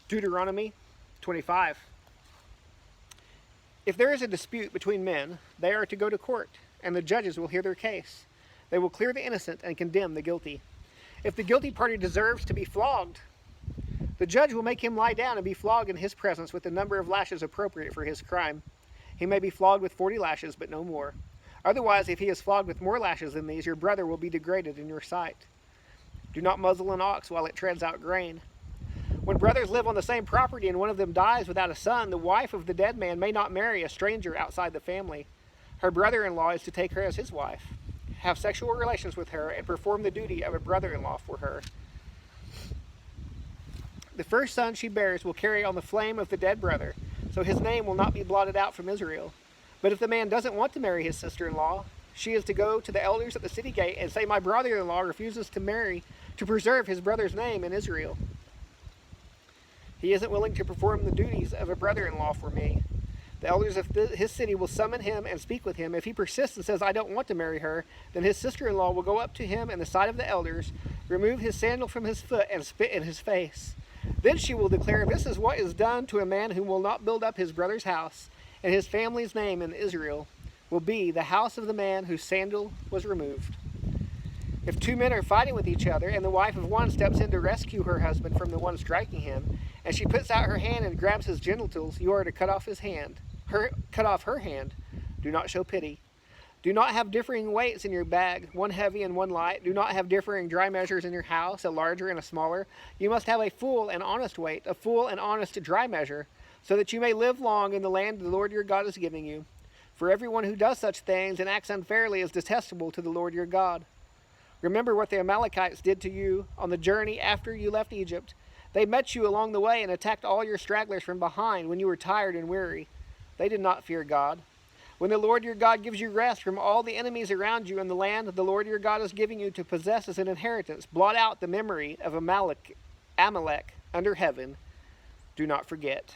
Deuteronomy 25. If there is a dispute between men, they are to go to court, and the judges will hear their case. They will clear the innocent and condemn the guilty. If the guilty party deserves to be flogged, the judge will make him lie down and be flogged in his presence with the number of lashes appropriate for his crime. He may be flogged with 40 lashes, but no more. Otherwise, if he is flogged with more lashes than these, your brother will be degraded in your sight. Do not muzzle an ox while it treads out grain. When brothers live on the same property and one of them dies without a son, the wife of the dead man may not marry a stranger outside the family. Her brother-in-law is to take her as his wife, have sexual relations with her, and perform the duty of a brother-in-law for her. The first son she bears will carry on the flame of the dead brother, so his name will not be blotted out from Israel. But if the man doesn't want to marry his sister-in-law, she is to go to the elders at the city gate and say, "My brother-in-law refuses to marry to preserve his brother's name in Israel. He isn't willing to perform the duties of a brother-in-law for me." The elders of his city will summon him and speak with him. If he persists and says, "I don't want to marry her," then his sister-in-law will go up to him in the sight of the elders, remove his sandal from his foot, and spit in his face. Then she will declare, "This is what is done to a man who will not build up his brother's house, and his family's name in Israel will be the house of the man whose sandal was removed." If two men are fighting with each other, and the wife of one steps in to rescue her husband from the one striking him, and she puts out her hand and grabs his genitals, you are to cut off her hand. Do not show pity. Do not have differing weights in your bag, one heavy and one light. Do not have differing dry measures in your house, a larger and a smaller. You must have a full and honest weight, a full and honest dry measure, so that you may live long in the land the Lord your God is giving you. For everyone who does such things and acts unfairly is detestable to the Lord your God. Remember what the Amalekites did to you on the journey after you left Egypt. They met you along the way and attacked all your stragglers from behind when you were tired and weary. They did not fear God. When the Lord your God gives you rest from all the enemies around you in the land the Lord your God is giving you to possess as an inheritance, blot out the memory of Amalek under heaven. Do not forget.